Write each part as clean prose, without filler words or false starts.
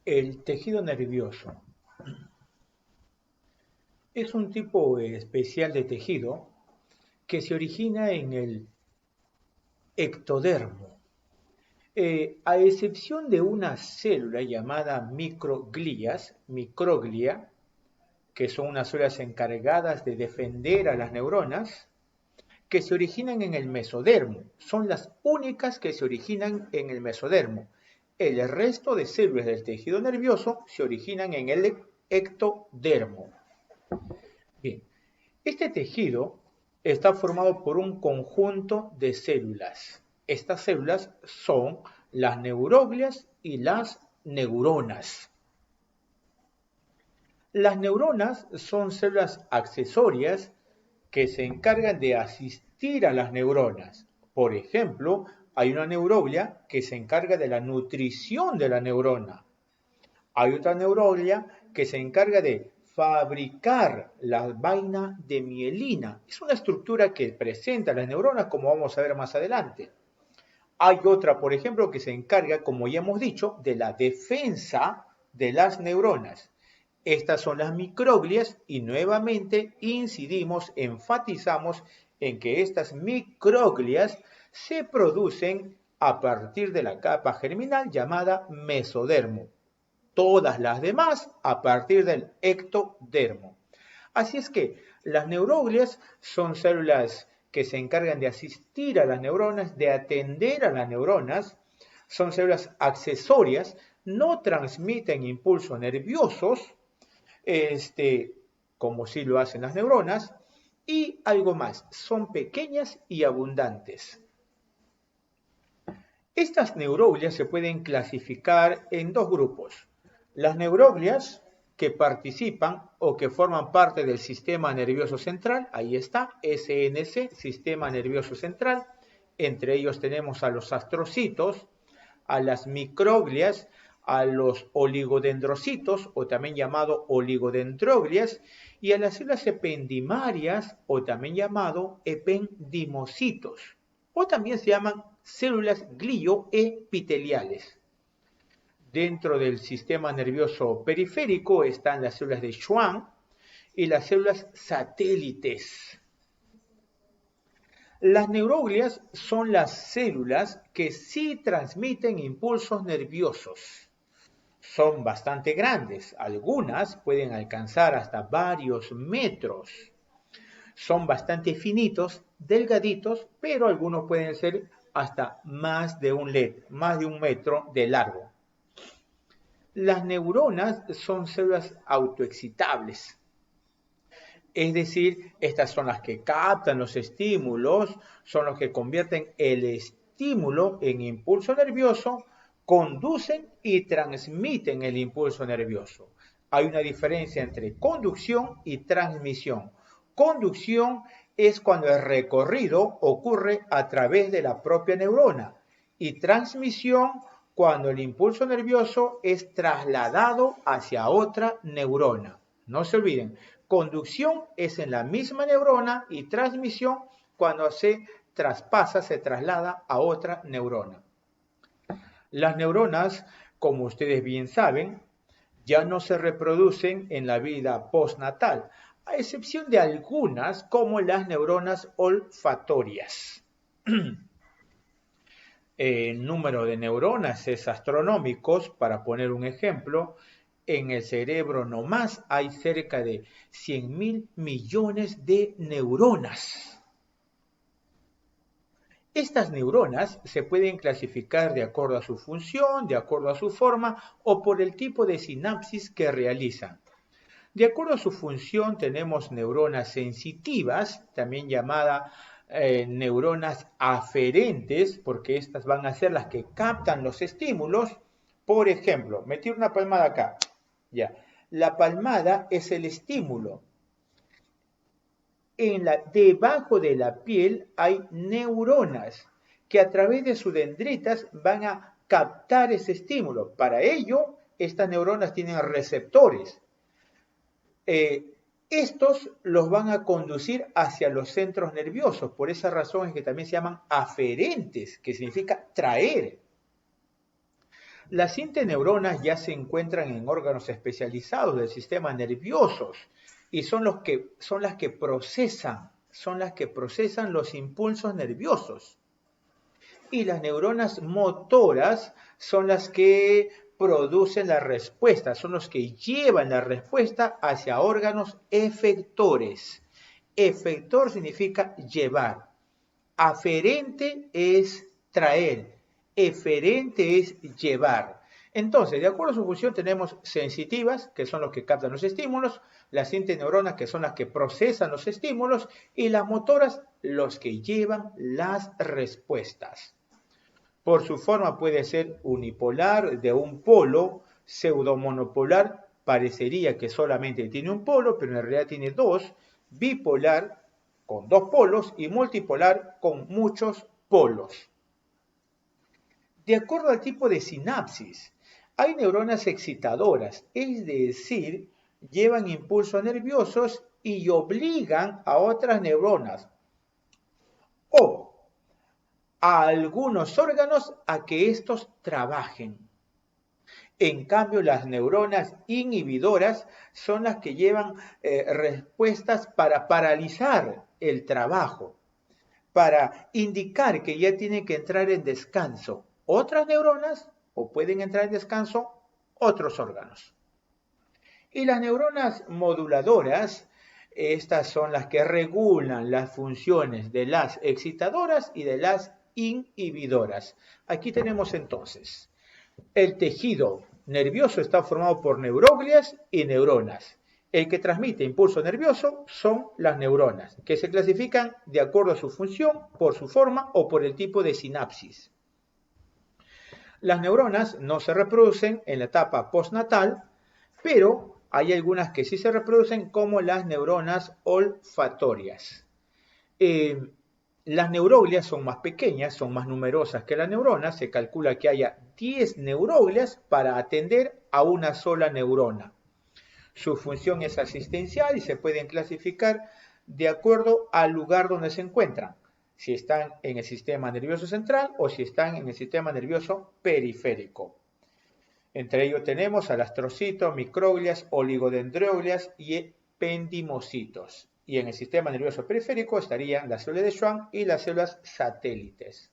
El tejido nervioso es un tipo especial de tejido que se origina en el ectodermo. A excepción de una célula llamada microglia, que son unas células encargadas de defender a las neuronas, que se originan en el mesodermo. Son las únicas que se originan en el mesodermo. El resto de células del tejido nervioso se originan en el ectodermo. Bien, este tejido está formado por un conjunto de células. Estas células son las neuroglias y las neuronas. Las neuronas son células accesorias que se encargan de asistir a las neuronas. Por ejemplo, hay una neuroglia que se encarga de la nutrición de la neurona. Hay otra neuroglia que se encarga de fabricar la vaina de mielina. Es una estructura que presenta las neuronas, como vamos a ver más adelante. Hay otra, por ejemplo, que se encarga, como ya hemos dicho, de la defensa de las neuronas. Estas son las microglias y nuevamente enfatizamos en que estas microglias se producen a partir de la capa germinal llamada mesodermo. Todas las demás a partir del ectodermo. Así es que las neuroglias son células que se encargan de asistir a las neuronas, de atender a las neuronas, son células accesorias, no transmiten impulsos nerviosos, como sí lo hacen las neuronas, y algo más, son pequeñas y abundantes. Estas neuroglias se pueden clasificar en dos grupos. Las neuroglias que participan o que forman parte del sistema nervioso central, ahí está, SNC, sistema nervioso central. Entre ellos tenemos a los astrocitos, a las microglias, a los oligodendrocitos, o también llamado oligodendroglias, y a las células ependimarias, o también llamado ependimocitos, o también se llaman células glioepiteliales. Dentro del sistema nervioso periférico están las células de Schwann y las células satélites. Las neuroglias son las células que sí transmiten impulsos nerviosos. Son bastante grandes, algunas pueden alcanzar hasta varios metros. Son bastante finitos, delgaditos, pero algunos pueden ser hasta más de un metro de largo. Las neuronas son células autoexcitables. Es decir, estas son las que captan los estímulos, son los que convierten el estímulo en impulso nervioso, conducen y transmiten el impulso nervioso. Hay una diferencia entre conducción y transmisión. Conducción es cuando el recorrido ocurre a través de la propia neurona y transmisión cuando el impulso nervioso es trasladado hacia otra neurona. No se olviden, conducción es en la misma neurona y transmisión cuando se traspasa, se traslada a otra neurona. Las neuronas, como ustedes bien saben, ya no se reproducen en la vida postnatal, a excepción de algunas como las neuronas olfatorias. El número de neuronas es astronómico, para poner un ejemplo. En el cerebro nomás hay cerca de 100.000 millones de neuronas. Estas neuronas se pueden clasificar de acuerdo a su función, de acuerdo a su forma o por el tipo de sinapsis que realizan. De acuerdo a su función tenemos neuronas sensitivas, también llamadas neuronas aferentes, porque estas van a ser las que captan los estímulos. Por ejemplo, metí una palmada acá. Ya. La palmada es el estímulo. Debajo de la piel hay neuronas que a través de sus dendritas van a captar ese estímulo. Para ello, estas neuronas tienen receptores. Estos los van a conducir hacia los centros nerviosos. Por esa razón es que también se llaman aferentes, que significa traer. Las interneuronas ya se encuentran en órganos especializados del sistema nervioso y son las que procesan los impulsos nerviosos. Y las neuronas motoras son las que producen la respuesta, son los que llevan la respuesta hacia órganos efectores. Efector significa llevar. Aferente es traer. Eferente es llevar. Entonces, de acuerdo a su función, tenemos sensitivas, que son los que captan los estímulos, las interneuronas, que son las que procesan los estímulos, y las motoras, los que llevan las respuestas. Por su forma puede ser unipolar, de un polo, pseudomonopolar, parecería que solamente tiene un polo, pero en realidad tiene dos, bipolar, con dos polos, y multipolar, con muchos polos. De acuerdo al tipo de sinapsis, hay neuronas excitadoras, es decir, llevan impulsos nerviosos y obligan a otras neuronas o a algunos órganos a que estos trabajen. En cambio, las neuronas inhibidoras son las que llevan respuestas para paralizar el trabajo, para indicar que ya tienen que entrar en descanso otras neuronas o pueden entrar en descanso otros órganos. Y las neuronas moduladoras, estas son las que regulan las funciones de las excitadoras y de las inhibidoras. Aquí tenemos entonces, el tejido nervioso está formado por neuroglias y neuronas. El que transmite impulso nervioso son las neuronas, que se clasifican de acuerdo a su función, por su forma o por el tipo de sinapsis. Las neuronas no se reproducen en la etapa postnatal, pero hay algunas que sí se reproducen, como las neuronas olfatorias. Las neuroglias son más pequeñas, son más numerosas que las neuronas. Se calcula que haya 10 neuroglias para atender a una sola neurona. Su función es asistencial y se pueden clasificar de acuerdo al lugar donde se encuentran, si están en el sistema nervioso central o si están en el sistema nervioso periférico. Entre ellos tenemos alastrocitos, microglias, oligodendroglias y ependimocitos. Y en el sistema nervioso periférico estarían las células de Schwann y las células satélites.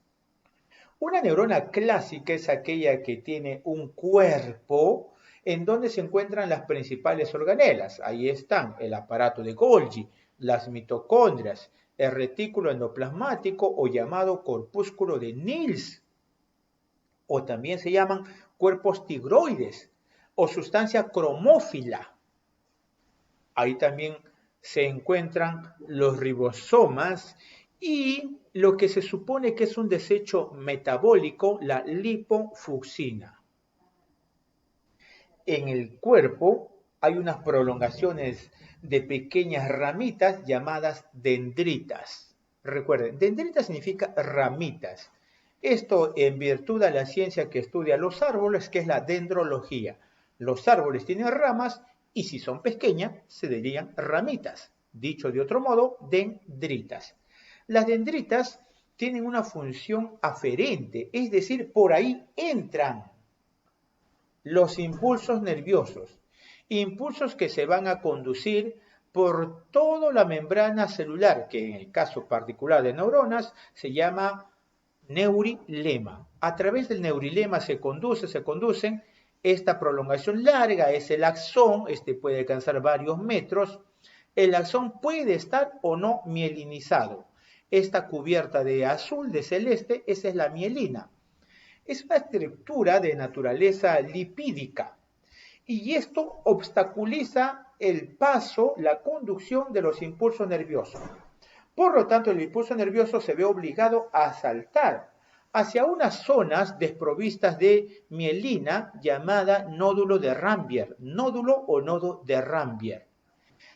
Una neurona clásica es aquella que tiene un cuerpo en donde se encuentran las principales organelas. Ahí están el aparato de Golgi, las mitocondrias, el retículo endoplasmático o llamado corpúsculo de Nils, o también se llaman cuerpos tigroides o sustancia cromófila. Ahí también se encuentran los ribosomas y lo que se supone que es un desecho metabólico, la lipofucsina. En el cuerpo hay unas prolongaciones de pequeñas ramitas llamadas dendritas. Recuerden, dendritas significa ramitas. Esto en virtud de la ciencia que estudia los árboles, que es la dendrología. Los árboles tienen ramas y si son pequeñas se dirían ramitas. Dicho de otro modo, dendritas. Las dendritas tienen una función aferente, es decir, por ahí entran los impulsos nerviosos, impulsos que se van a conducir por toda la membrana celular, que en el caso particular de neuronas se llama neurilema. A través del neurilema se conducen. Esta prolongación larga es el axón, este puede alcanzar varios metros. El axón puede estar o no mielinizado. Esta cubierta de azul, de celeste, esa es la mielina. Es una estructura de naturaleza lipídica y esto obstaculiza el paso, la conducción de los impulsos nerviosos. Por lo tanto, el impulso nervioso se ve obligado a saltar hacia unas zonas desprovistas de mielina llamada nódulo de Rambier, nódulo o nodo de Rambier.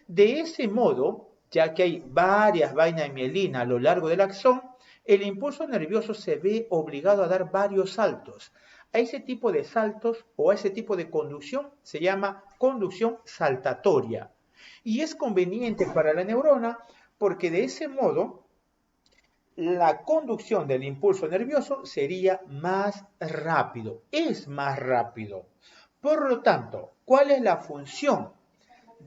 De ese modo, ya que hay varias vainas de mielina a lo largo del axón, el impulso nervioso se ve obligado a dar varios saltos. A ese tipo de saltos o a ese tipo de conducción se llama conducción saltatoria. Y es conveniente para la neurona porque de ese modo la conducción del impulso nervioso sería más rápido, es más rápido. Por lo tanto, ¿cuál es la función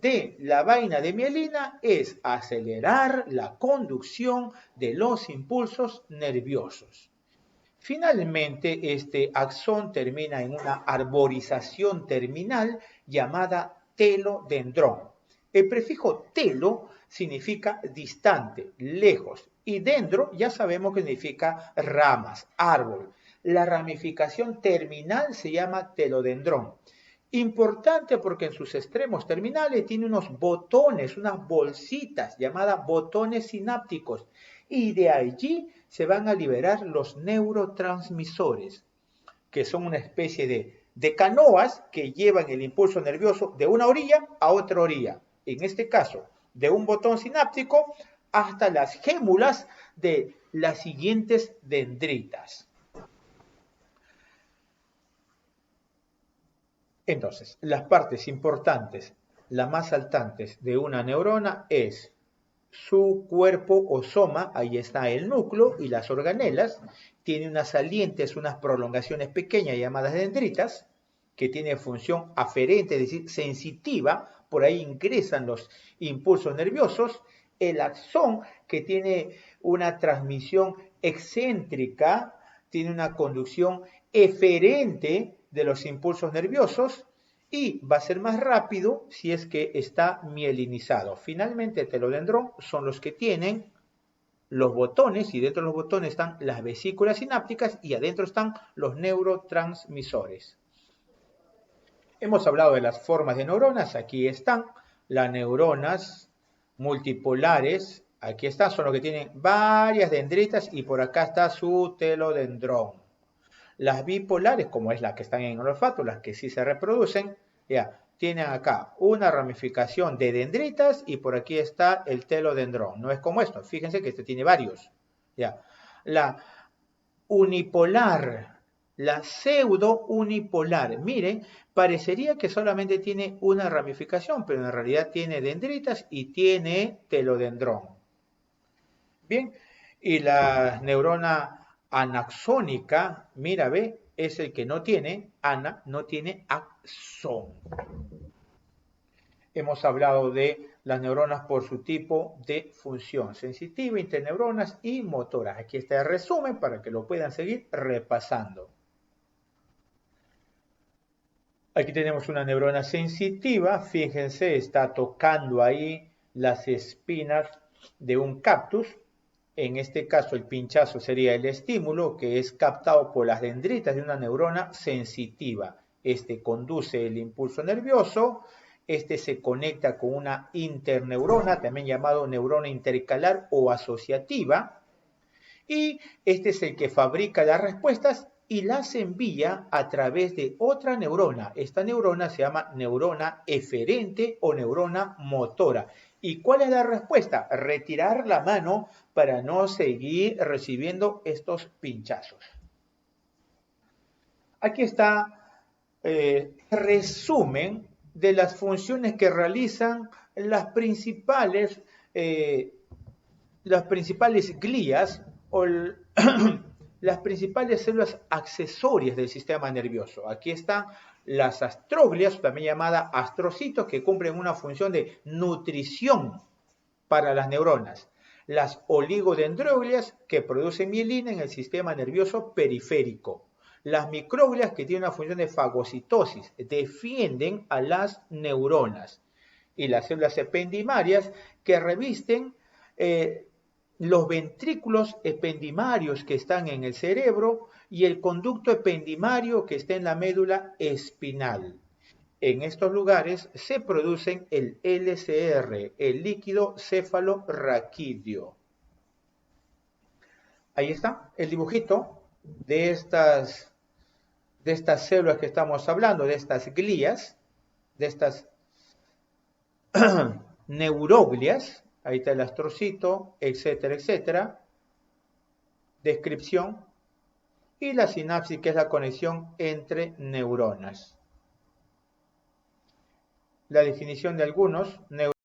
de la vaina de mielina? Es acelerar la conducción de los impulsos nerviosos. Finalmente, este axón termina en una arborización terminal llamada telodendrón. El prefijo telo significa distante, lejos, y dendro ya sabemos que significa ramas, árbol. La ramificación terminal se llama telodendrón. Importante porque en sus extremos terminales tiene unos botones, unas bolsitas llamadas botones sinápticos, y de allí se van a liberar los neurotransmisores, que son una especie de canoas que llevan el impulso nervioso de una orilla a otra orilla. En este caso, de un botón sináptico hasta las gémulas de las siguientes dendritas. Entonces, las partes importantes, las más saltantes de una neurona es su cuerpo o soma, ahí está el núcleo y las organelas, tiene unas salientes, unas prolongaciones pequeñas llamadas dendritas, que tiene función aferente, es decir, sensitiva, por ahí ingresan los impulsos nerviosos, el axón, que tiene una transmisión excéntrica, tiene una conducción eferente de los impulsos nerviosos, y va a ser más rápido si es que está mielinizado. Finalmente, el telodendrón son los que tienen los botones, y dentro de los botones están las vesículas sinápticas y adentro están los neurotransmisores. Hemos hablado de las formas de neuronas, aquí están las neuronas multipolares, aquí están, son los que tienen varias dendritas y por acá está su telodendrón. Las bipolares, como es la que están en el olfato, las que sí se reproducen, ya, tienen acá una ramificación de dendritas y por aquí está el telodendrón. No es como esto, fíjense que este tiene varios. Ya. La unipolar, la pseudo unipolar, miren, parecería que solamente tiene una ramificación, pero en realidad tiene dendritas y tiene telodendrón. Bien, y la neurona anaxónica, mira, ve, es el que no tiene, no tiene axón. Hemos hablado de las neuronas por su tipo de función, sensitiva, interneuronas y motoras. Aquí está el resumen para que lo puedan seguir repasando. Aquí tenemos una neurona sensitiva, fíjense, está tocando ahí las espinas de un cactus. En este caso el pinchazo sería el estímulo que es captado por las dendritas de una neurona sensitiva. Este conduce el impulso nervioso, este se conecta con una interneurona, también llamado neurona intercalar o asociativa, y este es el que fabrica las respuestas y las envía a través de otra neurona. Esta neurona se llama neurona eferente o neurona motora. ¿Y cuál es la respuesta? Retirar la mano para no seguir recibiendo estos pinchazos. Aquí está resumen de las funciones que realizan las principales glías o las principales células accesorias del sistema nervioso. Aquí están las astroglias, también llamadas astrocitos, que cumplen una función de nutrición para las neuronas. Las oligodendroglias, que producen mielina en el sistema nervioso periférico. Las microglias, que tienen una función de fagocitosis, defienden a las neuronas. Y las células ependimarias, que revisten los ventrículos ependimarios que están en el cerebro y el conducto ependimario que está en la médula espinal. En estos lugares se producen el LCR, el líquido cefalorraquídeo. Ahí está el dibujito de estas células que estamos hablando, de estas glías, de estas neuroglias. Ahí está el astrocito, etcétera, etcétera. Descripción. Y la sinapsis, que es la conexión entre neuronas. La definición de algunos neuronas.